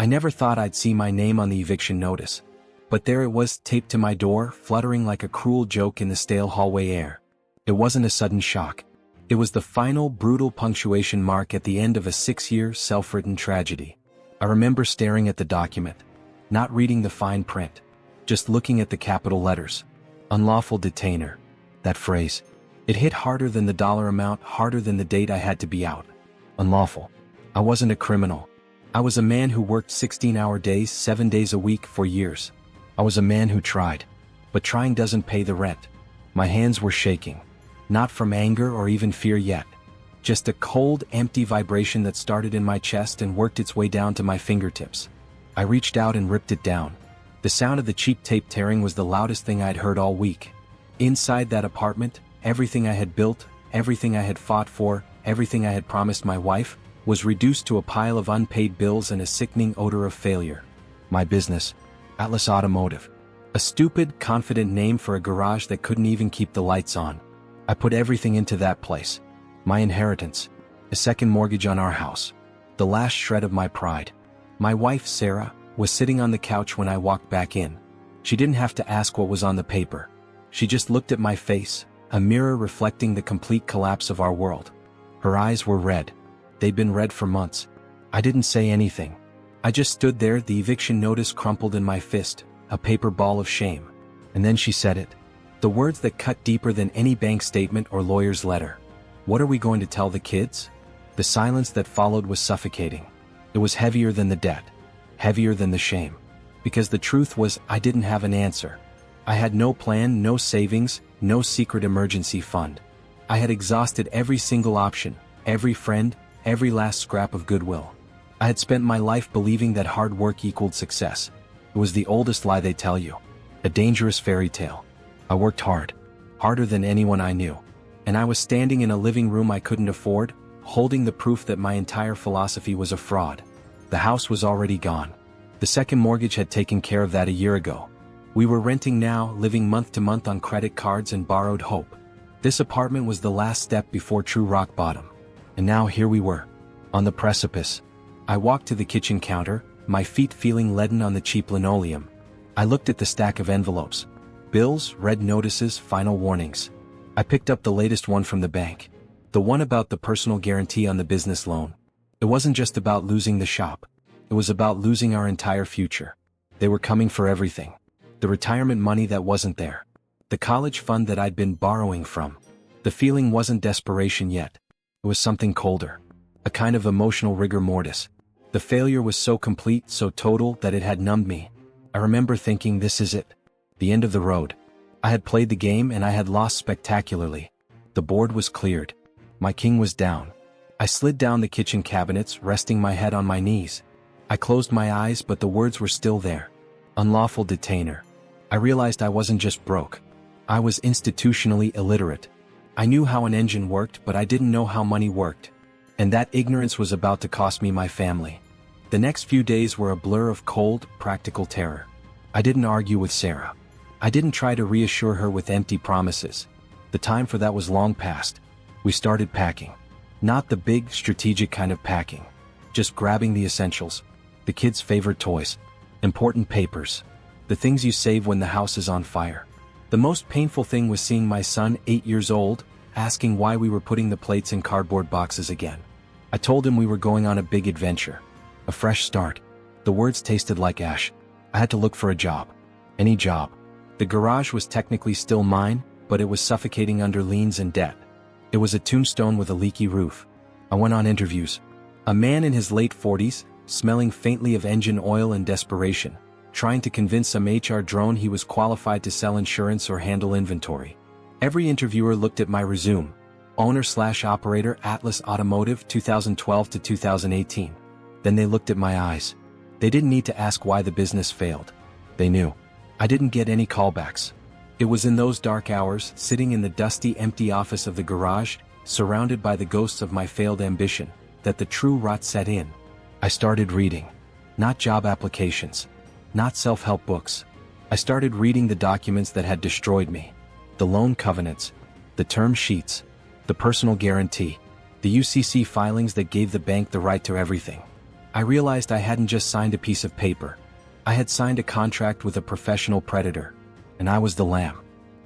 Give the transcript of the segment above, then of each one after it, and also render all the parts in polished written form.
I never thought I'd see my name on the eviction notice. But there it was, taped to my door, fluttering like a cruel joke in the stale hallway air. It wasn't a sudden shock. It was the final, brutal punctuation mark at the end of a 6-year, self-written tragedy. I remember staring at the document, not reading the fine print, just looking at the capital letters. Unlawful detainer. That phrase. It hit harder than the dollar amount, harder than the date I had to be out. Unlawful. I wasn't a criminal. I was a man who worked 16-hour days, 7 days a week for years. I was a man who tried. But trying doesn't pay the rent. My hands were shaking. Not from anger or even fear yet. Just a cold, empty vibration that started in my chest and worked its way down to my fingertips. I reached out and ripped it down. The sound of the cheap tape tearing was the loudest thing I'd heard all week. Inside that apartment, everything I had built, everything I had fought for, everything I had promised my wife, was reduced to a pile of unpaid bills and a sickening odor of failure. My business, Atlas Automotive. A stupid, confident name for a garage that couldn't even keep the lights on. I put everything into that place. My inheritance. A second mortgage on our house. The last shred of my pride. My wife, Sarah, was sitting on the couch when I walked back in. She didn't have to ask what was on the paper. She just looked at my face, a mirror reflecting the complete collapse of our world. Her eyes were red. They'd been red for months. I didn't say anything. I just stood there, the eviction notice crumpled in my fist, a paper ball of shame. And then she said it. The words that cut deeper than any bank statement or lawyer's letter. What are we going to tell the kids? The silence that followed was suffocating. It was heavier than the debt. Heavier than the shame. Because the truth was, I didn't have an answer. I had no plan, no savings, no secret emergency fund. I had exhausted every single option, every friend, every last scrap of goodwill. I had spent my life believing that hard work equaled success. It was the oldest lie they tell you. A dangerous fairy tale. I worked hard. Harder than anyone I knew. And I was standing in a living room I couldn't afford, holding the proof that my entire philosophy was a fraud. The house was already gone. The second mortgage had taken care of that a year ago. We were renting now, living month to month on credit cards and borrowed hope. This apartment was the last step before true rock bottom. And now here we were. On the precipice. I walked to the kitchen counter, my feet feeling leaden on the cheap linoleum. I looked at the stack of envelopes. Bills, red notices, final warnings. I picked up the latest one from the bank. The one about the personal guarantee on the business loan. It wasn't just about losing the shop. It was about losing our entire future. They were coming for everything. The retirement money that wasn't there. The college fund that I'd been borrowing from. The feeling wasn't desperation yet. It was something colder. A kind of emotional rigor mortis. The failure was so complete, so total, that it had numbed me. I remember thinking, this is it. The end of the road. I had played the game and I had lost spectacularly. The board was cleared. My king was down. I slid down the kitchen cabinets, resting my head on my knees. I closed my eyes, but the words were still there. Unlawful detainer. I realized I wasn't just broke. I was institutionally illiterate. I knew how an engine worked, but I didn't know how money worked. And that ignorance was about to cost me my family. The next few days were a blur of cold, practical terror. I didn't argue with Sarah. I didn't try to reassure her with empty promises. The time for that was long past. We started packing. Not the big, strategic kind of packing. Just grabbing the essentials. The kids' favorite toys. Important papers. The things you save when the house is on fire. The most painful thing was seeing my son, 8 years old, asking why we were putting the plates in cardboard boxes again. I told him we were going on a big adventure. A fresh start. The words tasted like ash. I had to look for a job. Any job. The garage was technically still mine, but it was suffocating under liens and debt. It was a tombstone with a leaky roof. I went on interviews. A man in his late 40s, smelling faintly of engine oil and desperation, trying to convince some HR drone he was qualified to sell insurance or handle inventory. Every interviewer looked at my resume. Owner/operator, Atlas Automotive, 2012 to 2018. Then they looked at my eyes. They didn't need to ask why the business failed. They knew. I didn't get any callbacks. It was in those dark hours, sitting in the dusty, empty office of the garage, surrounded by the ghosts of my failed ambition, that the true rot set in. I started reading. Not job applications. Not self-help books. I started reading the documents that had destroyed me. The loan covenants. The term sheets. The personal guarantee. The UCC filings that gave the bank the right to everything. I realized I hadn't just signed a piece of paper. I had signed a contract with a professional predator, and I was the lamb.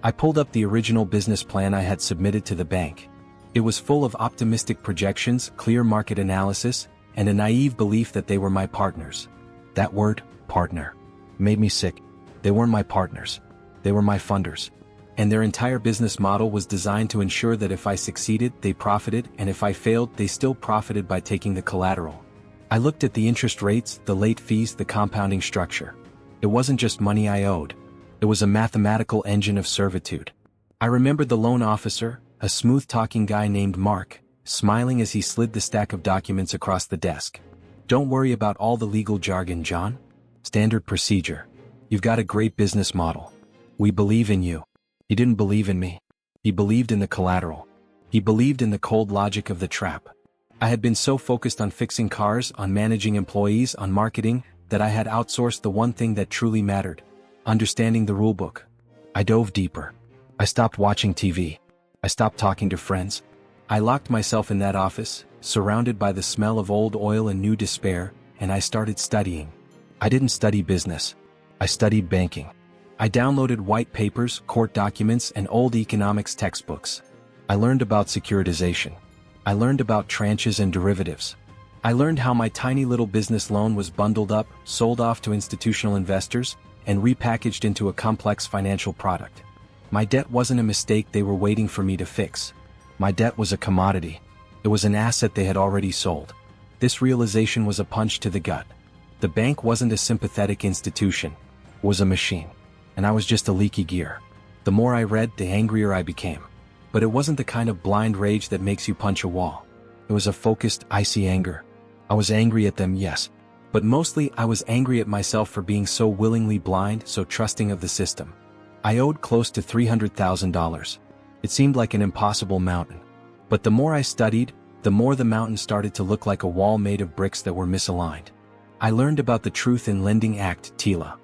I pulled up the original business plan I had submitted to the bank. It was full of optimistic projections, clear market analysis, and a naive belief that they were my partners. That word, partner, made me sick. They weren't my partners. They were my funders. And their entire business model was designed to ensure that if I succeeded, they profited, and if I failed, they still profited by taking the collateral. I looked at the interest rates, the late fees, the compounding structure. It wasn't just money I owed. It was a mathematical engine of servitude. I remembered the loan officer, a smooth-talking guy named Mark, smiling as he slid the stack of documents across the desk. "Don't worry about all the legal jargon, John. Standard procedure. You've got a great business model. We believe in you." He didn't believe in me. He believed in the collateral. He believed in the cold logic of the trap. I had been so focused on fixing cars, on managing employees, on marketing, that I had outsourced the one thing that truly mattered: understanding the rulebook. I dove deeper. I stopped watching TV. I stopped talking to friends. I locked myself in that office, surrounded by the smell of old oil and new despair, and I started studying. I didn't study business. I studied banking. I downloaded white papers, court documents, and old economics textbooks. I learned about securitization. I learned about tranches and derivatives. I learned how my tiny little business loan was bundled up, sold off to institutional investors, and repackaged into a complex financial product. My debt wasn't a mistake they were waiting for me to fix. My debt was a commodity. It was an asset they had already sold. This realization was a punch to the gut. The bank wasn't a sympathetic institution. It was a machine. And I was just a leaky gear. The more I read, the angrier I became. But it wasn't the kind of blind rage that makes you punch a wall. It was a focused, icy anger. I was angry at them, yes. But mostly I was angry at myself for being so willingly blind, so trusting of the system. I owed close to $300,000. It seemed like an impossible mountain. But the more I studied, the more the mountain started to look like a wall made of bricks that were misaligned. I learned about the Truth in Lending Act, TILA.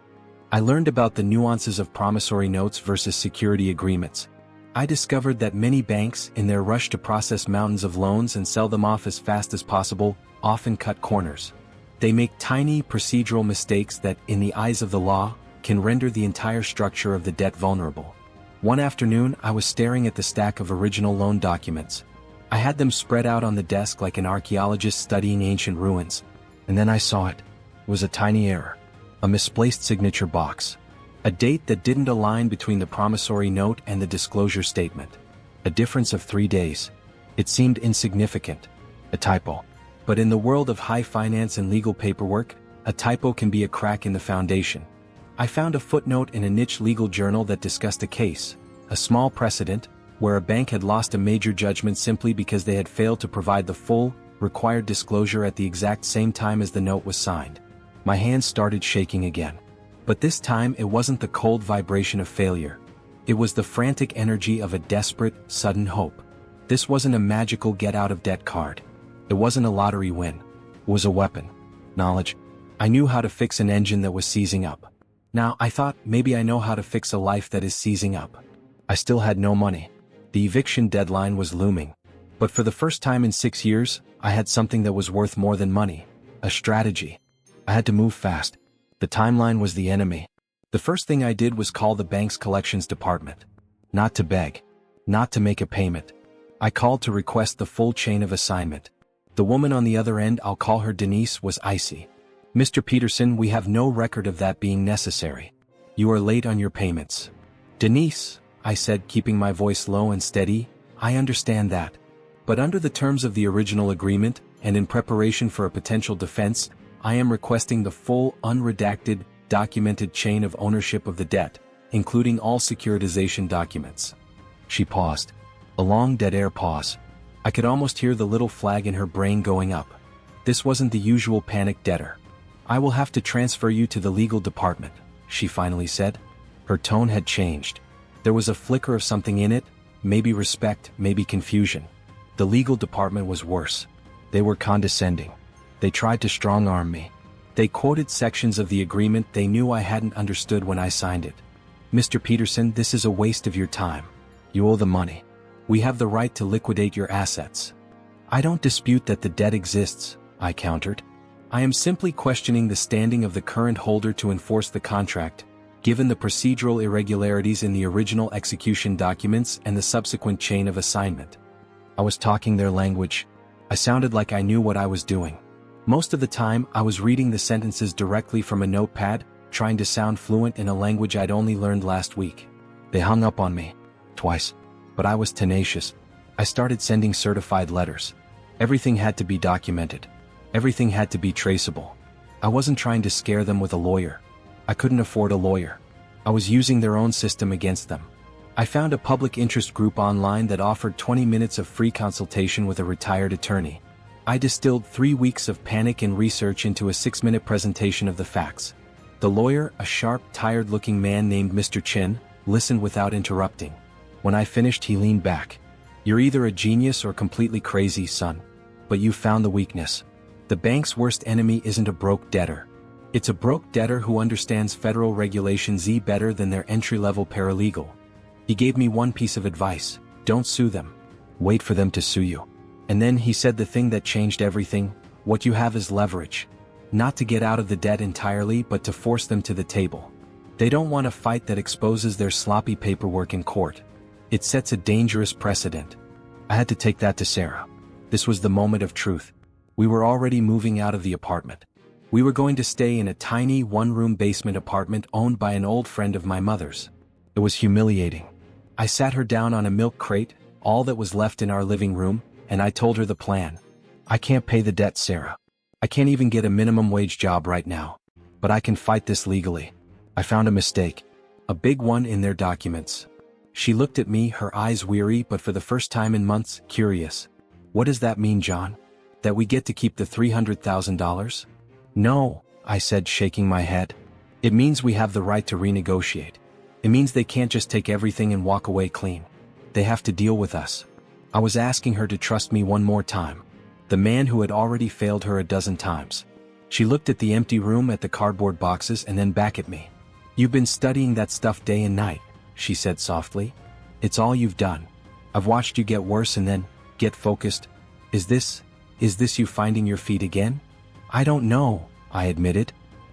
I learned about the nuances of promissory notes versus security agreements. I discovered that many banks, in their rush to process mountains of loans and sell them off as fast as possible, often cut corners. They make tiny procedural mistakes that, in the eyes of the law, can render the entire structure of the debt vulnerable. One afternoon, I was staring at the stack of original loan documents. I had them spread out on the desk like an archaeologist studying ancient ruins. And then I saw it. It was a tiny error. A misplaced signature box. A date that didn't align between the promissory note and the disclosure statement. A difference of 3 days. It seemed insignificant. A typo. But in the world of high finance and legal paperwork, a typo can be a crack in the foundation. I found a footnote in a niche legal journal that discussed a case, a small precedent, where a bank had lost a major judgment simply because they had failed to provide the full, required disclosure at the exact same time as the note was signed. My hands started shaking again. But this time it wasn't the cold vibration of failure. It was the frantic energy of a desperate, sudden hope. This wasn't a magical get-out-of-debt card. It wasn't a lottery win. It was a weapon. Knowledge. I knew how to fix an engine that was seizing up. Now, I thought, maybe I know how to fix a life that is seizing up. I still had no money. The eviction deadline was looming. But for the first time in 6 years, I had something that was worth more than money. A strategy. I had to move fast. The timeline was the enemy. The first thing I did was call the bank's collections department. Not to beg. Not to make a payment. I called to request the full chain of assignment. The woman on the other end, I'll call her Denise, was icy. "Mr. Peterson, we have no record of that being necessary. You are late on your payments." "Denise," I said, keeping my voice low and steady, "I understand that. But under the terms of the original agreement, and in preparation for a potential defense, I am requesting the full, unredacted, documented chain of ownership of the debt, including all securitization documents." She paused. A long dead-air pause. I could almost hear the little flag in her brain going up. This wasn't the usual panicked debtor. "I will have to transfer you to the legal department," she finally said. Her tone had changed. There was a flicker of something in it, maybe respect, maybe confusion. The legal department was worse. They were condescending. They tried to strong-arm me. They quoted sections of the agreement they knew I hadn't understood when I signed it. "Mr. Peterson, this is a waste of your time. You owe the money. We have the right to liquidate your assets." "I don't dispute that the debt exists," I countered. I am simply questioning the standing of the current holder to enforce the contract, given the procedural irregularities in the original execution documents and the subsequent chain of assignment. I was talking their language. I sounded like I knew what I was doing. Most of the time, I was reading the sentences directly from a notepad, trying to sound fluent in a language I'd only learned last week. They hung up on me. Twice. But I was tenacious. I started sending certified letters. Everything had to be documented. Everything had to be traceable. I wasn't trying to scare them with a lawyer. I couldn't afford a lawyer. I was using their own system against them. I found a public interest group online that offered 20 minutes of free consultation with a retired attorney. I distilled 3 weeks of panic and research into a 6-minute presentation of the facts. The lawyer, a sharp, tired-looking man named Mr. Chin, listened without interrupting. When I finished, he leaned back. "You're either a genius or completely crazy, son. But you found the weakness. The bank's worst enemy isn't a broke debtor. It's a broke debtor who understands federal Regulation Z better than their entry-level paralegal." He gave me one piece of advice: don't sue them. Wait for them to sue you. And then he said the thing that changed everything: what you have is leverage. Not to get out of the debt entirely, but to force them to the table. They don't want a fight that exposes their sloppy paperwork in court. It sets a dangerous precedent. I had to take that to Sarah. This was the moment of truth. We were already moving out of the apartment. We were going to stay in a tiny one-room basement apartment owned by an old friend of my mother's. It was humiliating. I sat her down on a milk crate, all that was left in our living room, and I told her the plan. "I can't pay the debt, Sarah. I can't even get a minimum wage job right now. But I can fight this legally. I found a mistake. A big one in their documents." She looked at me, her eyes weary but for the first time in months, curious. "What does that mean, John? That we get to keep the $300,000? "No," I said, shaking my head. "It means we have the right to renegotiate. It means they can't just take everything and walk away clean. They have to deal with us." I was asking her to trust me one more time. The man who had already failed her a dozen times. She looked at the empty room, at the cardboard boxes, and then back at me. "You've been studying that stuff day and night," she said softly. "It's all you've done. I've watched you get worse and then get focused. Is this you finding your feet again?" "I don't know," I admitted.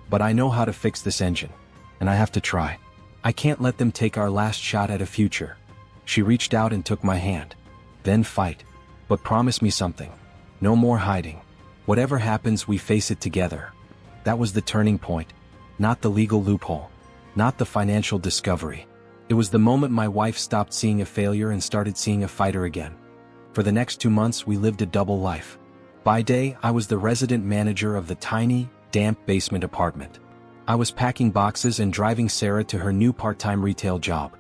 "But I know how to fix this engine. And I have to try. I can't let them take our last shot at a future." She reached out and took my hand. "Then fight. But promise me something. No more hiding. Whatever happens, we face it together." That was the turning point. Not the legal loophole. Not the financial discovery. It was the moment my wife stopped seeing a failure and started seeing a fighter again. For the next 2 months, we lived a double life. By day, I was the resident manager of the tiny, damp basement apartment. I was packing boxes and driving Sarah to her new part-time retail job.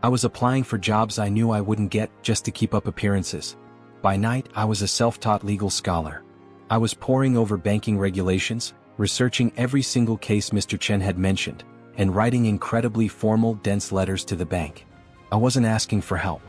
I was applying for jobs I knew I wouldn't get just to keep up appearances. By night, I was a self-taught legal scholar. I was poring over banking regulations, researching every single case Mr. Chen had mentioned, and writing incredibly formal, dense letters to the bank. I wasn't asking for help.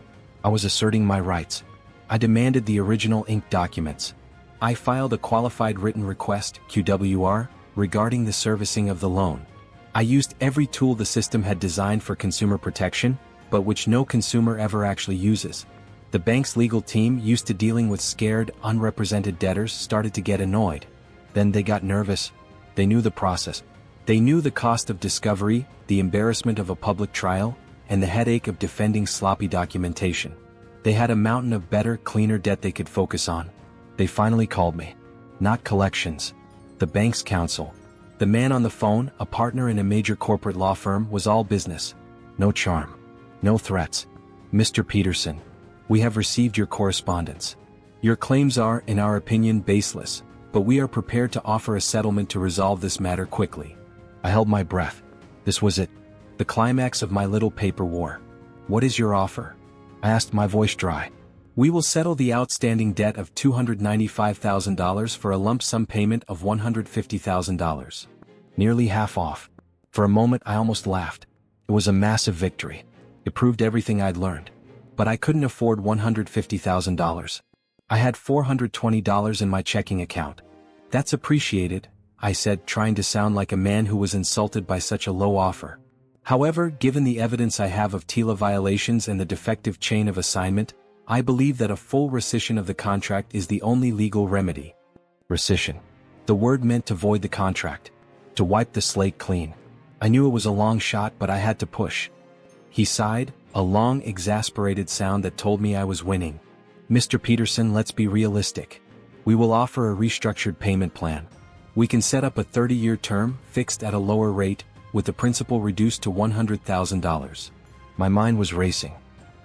I was asserting my rights. I demanded the original inked documents. I filed a qualified written request, QWR, regarding the servicing of the loan. I used every tool the system had designed for consumer protection, but which no consumer ever actually uses. The bank's legal team, used to dealing with scared, unrepresented debtors, started to get annoyed. Then they got nervous. They knew the process. They knew the cost of discovery, the embarrassment of a public trial, and the headache of defending sloppy documentation. They had a mountain of better, cleaner debt they could focus on. They finally called me. Not collections. The bank's counsel. The man on the phone, a partner in a major corporate law firm, was all business. No charm. No threats. "Mr. Peterson, we have received your correspondence. Your claims are, in our opinion, baseless, but we are prepared to offer a settlement to resolve this matter quickly." I held my breath. This was it. The climax of my little paper war. "What is your offer?" I asked, my voice dry. "We will settle the outstanding debt of $295,000 for a lump sum payment of $150,000. Nearly half off. For a moment I almost laughed. It was a massive victory. It proved everything I'd learned. But I couldn't afford $150,000. I had $420 in my checking account. "That's appreciated," I said, trying to sound like a man who was insulted by such a low offer. "However, given the evidence I have of TILA violations and the defective chain of assignment, I believe that a full rescission of the contract is the only legal remedy." Rescission. The word meant to void the contract, to wipe the slate clean. I knew it was a long shot, but I had to push. He sighed, a long, exasperated sound that told me I was winning. Mr. Peterson, let's be realistic. We will offer a restructured payment plan. We can set up a 30-year term, fixed at a lower rate, with the principal reduced to $100,000. My mind was racing.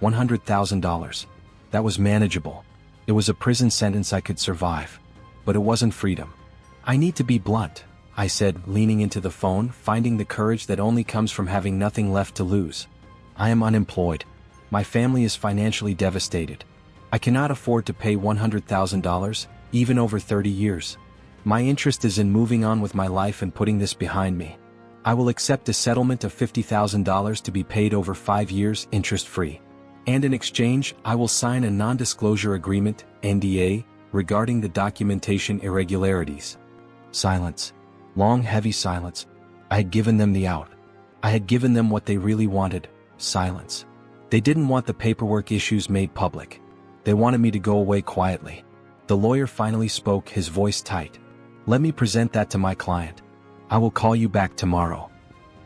$100,000. That was manageable. It was a prison sentence I could survive. But it wasn't freedom. I need to be blunt, I said, leaning into the phone, finding the courage that only comes from having nothing left to lose. I am unemployed. My family is financially devastated. I cannot afford to pay $100,000, even over 30 years. My interest is in moving on with my life and putting this behind me. I will accept a settlement of $50,000 to be paid over 5 years, interest-free. And in exchange, I will sign a non-disclosure agreement, NDA, regarding the documentation irregularities. Silence. Long, heavy silence. I had given them the out. I had given them what they really wanted, silence. They didn't want the paperwork issues made public. They wanted me to go away quietly. The lawyer finally spoke, his voice tight. Let me present that to my client. I will call you back tomorrow.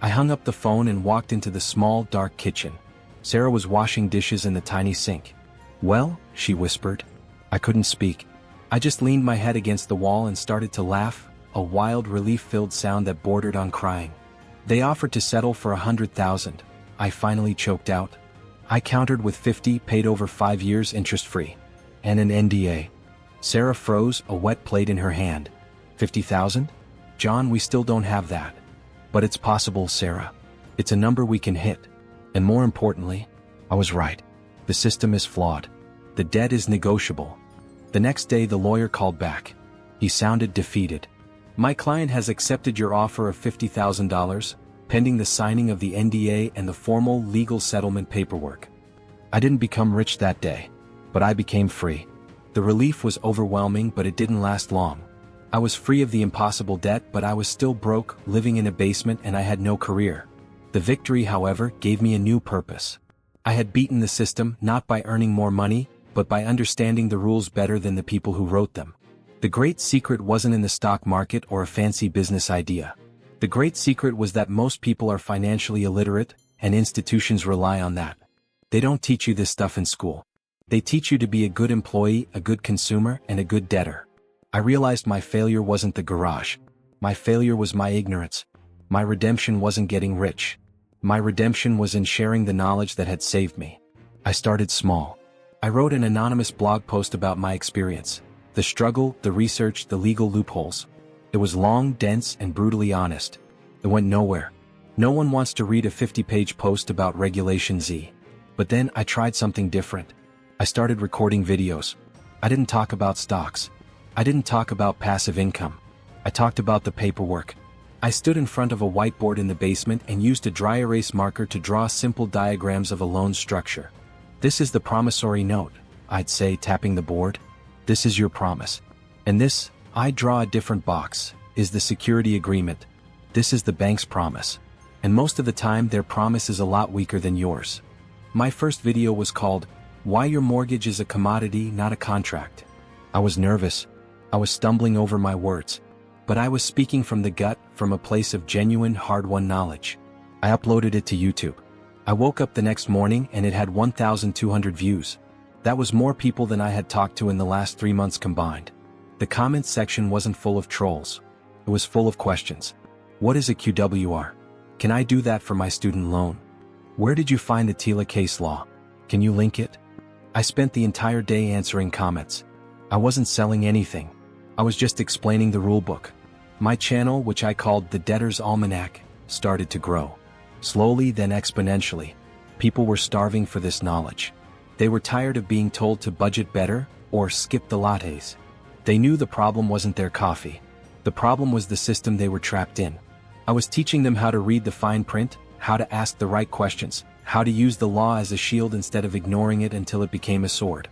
I hung up the phone and walked into the small, dark kitchen. Sarah was washing dishes in the tiny sink. Well, she whispered. I couldn't speak. I just leaned my head against the wall and started to laugh, a wild, relief-filled sound that bordered on crying. They offered to settle for $100,000. I finally choked out. I countered with 50, paid over 5 years, interest-free. And an NDA. Sarah froze, a wet plate in her hand. 50,000? John, we still don't have that. But it's possible, Sarah. It's a number we can hit. And more importantly, I was right. The system is flawed. The debt is negotiable. The next day the lawyer called back. He sounded defeated. My client has accepted your offer of $50,000, pending the signing of the NDA and the formal legal settlement paperwork. I didn't become rich that day, but I became free. The relief was overwhelming, but it didn't last long. I was free of the impossible debt, but I was still broke, living in a basement, and I had no career. The victory, however, gave me a new purpose. I had beaten the system, not by earning more money, but by understanding the rules better than the people who wrote them. The great secret wasn't in the stock market or a fancy business idea. The great secret was that most people are financially illiterate, and institutions rely on that. They don't teach you this stuff in school. They teach you to be a good employee, a good consumer, and a good debtor. I realized my failure wasn't the garage. My failure was my ignorance. My redemption wasn't getting rich. My redemption was in sharing the knowledge that had saved me. I started small. I wrote an anonymous blog post about my experience, the struggle, the research, the legal loopholes. It was long, dense, and brutally honest. It went nowhere. No one wants to read a 50-page post about Regulation Z. But then I tried something different. I started recording videos. I didn't talk about stocks. I didn't talk about passive income. I talked about the paperwork. I stood in front of a whiteboard in the basement and used a dry erase marker to draw simple diagrams of a loan structure. This is the promissory note, I'd say, tapping the board. This is your promise. And this, I draw a different box, is the security agreement. This is the bank's promise. And most of the time their promise is a lot weaker than yours. My first video was called, Why Your Mortgage is a Commodity, Not a Contract. I was nervous. I was stumbling over my words. But I was speaking from the gut, from a place of genuine, hard-won knowledge. I uploaded it to YouTube. I woke up the next morning and it had 1,200 views. That was more people than I had talked to in the last 3 months combined. The comments section wasn't full of trolls. It was full of questions. What is a QWR? Can I do that for my student loan? Where did you find the TILA case law? Can you link it? I spent the entire day answering comments. I wasn't selling anything. I was just explaining the rulebook. My channel, which I called The Debtor's Almanac, started to grow. Slowly, then exponentially. People were starving for this knowledge. They were tired of being told to budget better, or skip the lattes. They knew the problem wasn't their coffee. The problem was the system they were trapped in. I was teaching them how to read the fine print, how to ask the right questions, how to use the law as a shield instead of ignoring it until it became a sword.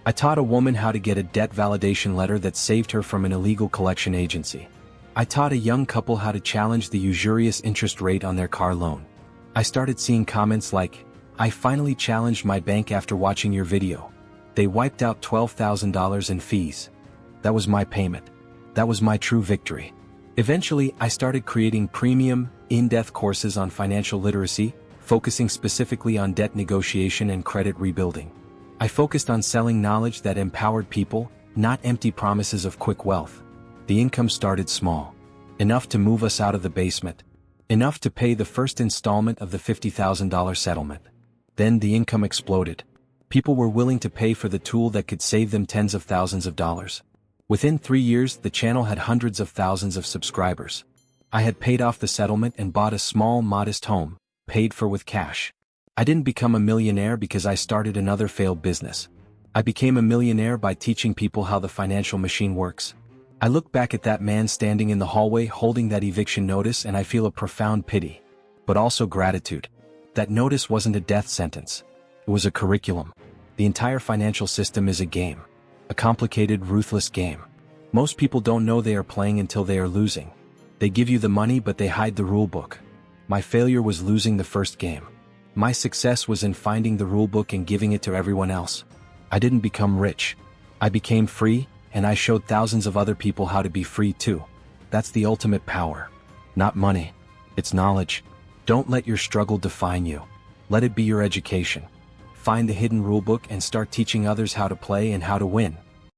I taught a woman how to get a debt validation letter that saved her from an illegal collection agency. I taught a young couple how to challenge the usurious interest rate on their car loan. I started seeing comments like, I finally challenged my bank after watching your video. They wiped out $12,000 in fees. That was my payment. That was my true victory. Eventually, I started creating premium, in-depth courses on financial literacy, focusing specifically on debt negotiation and credit rebuilding. I focused on selling knowledge that empowered people, not empty promises of quick wealth. The income started small. Enough to move us out of the basement. Enough to pay the first installment of the $50,000 settlement. Then the income exploded. People were willing to pay for the tool that could save them tens of thousands of dollars. Within 3 years, the channel had hundreds of thousands of subscribers. I had paid off the settlement and bought a small, modest home, paid for with cash. I didn't become a millionaire because I started another failed business. I became a millionaire by teaching people how the financial machine works. I look back at that man standing in the hallway holding that eviction notice and I feel a profound pity. But also gratitude. That notice wasn't a death sentence. It was a curriculum. The entire financial system is a game. A complicated, ruthless game. Most people don't know they are playing until they are losing. They give you the money but they hide the rulebook. My failure was losing the first game. My success was in finding the rulebook and giving it to everyone else. I didn't become rich. I became free, and I showed thousands of other people how to be free too. That's the ultimate power. Not money. It's knowledge. Don't let your struggle define you. Let it be your education. Find the hidden rulebook and start teaching others how to play and how to win.